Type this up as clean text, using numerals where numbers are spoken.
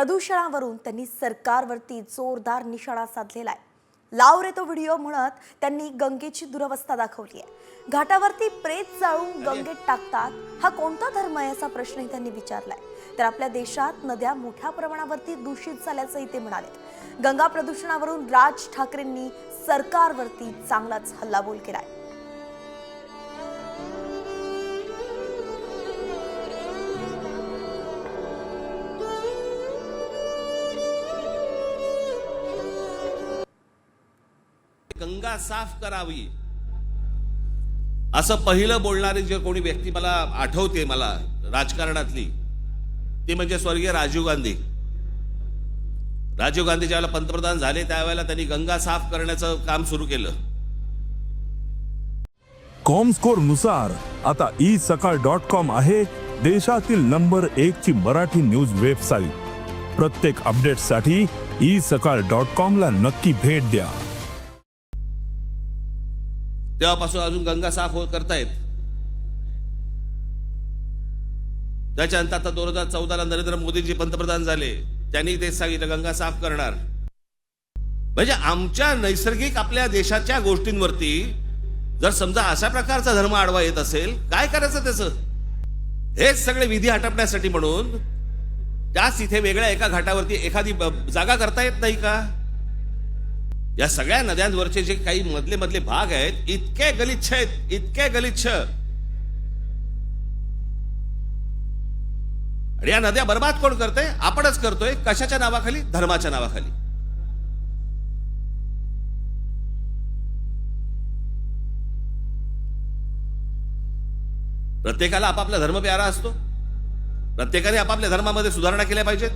प्रदूषणावरून त्यांनी सरकारवरती जोरदार निशाणा साधलेला आहे। लाव रे तो व्हिडिओ म्हणत त्यांनी गंगेची दुरवस्था दाखवली आहे। घाटावरती प्रेत जाळून गंगेत टाकतात, हा कोणता धर्म आहे असा प्रश्नही त्यांनी विचारलाय। तर आपल्या देशात नद्या मोठ्या प्रमाणावरती दूषित झाल्याचंही ते म्हणाले। गंगा प्रदूषणावरून राज ठाकरेंनी सरकारवरती चांगलाच हल्लाबोल केलाय। गंगा साफ करावी असं पहिलं बोलणारी जे कोणी व्यक्ती मला आठवते मला राजकारणातली, ती म्हणजे स्वर्गीय राजीव गांधी। राजीव गांधी ज्यावेळेला पंतप्रधान झाले त्यावेळेला त्यांनी गंगा साफ करण्याचं काम सुरू केलं। कॉमस्कोर नुसार आता isakal.com आहे देशातील नंबर 1 ची मराठी न्यूज वेबसाईट। प्रत्येक अपडेटसाठी isakal.com ला नक्की भेट द्या। तेव्हापासून अजून गंगा साफ करतायत। त्याच्यानंतर आता 2014ला नरेंद्र मोदीजी पंतप्रधान झाले, त्यांनी तेच सांगितलं गंगा साफ करणार। म्हणजे आमच्या नैसर्गिक आपल्या देशाच्या गोष्टींवरती जर समजा अशा प्रकारचा धर्म आडवा येत असेल, काय करायचं त्याचं? हेच सगळे विधी हटपण्यासाठी म्हणून त्याच इथे वेगळ्या एका घाटावरती एखादी जागा करता येत नाही का? या सगळ्या नद्यांवरचे जे काही मधले भाग आहेत, इतके गलिच्छ आहेत, इतके गलिच्छ। आणि या नद्या बर्बाद कोण करतोय? आपणच करतोय। कशाच्या नावाखाली? धर्माच्या नावाखाली। प्रत्येकाला आपापला धर्म प्यारा असतो, प्रत्येकाने आपापल्या धर्मामध्ये सुधारणा केल्या पाहिजेत।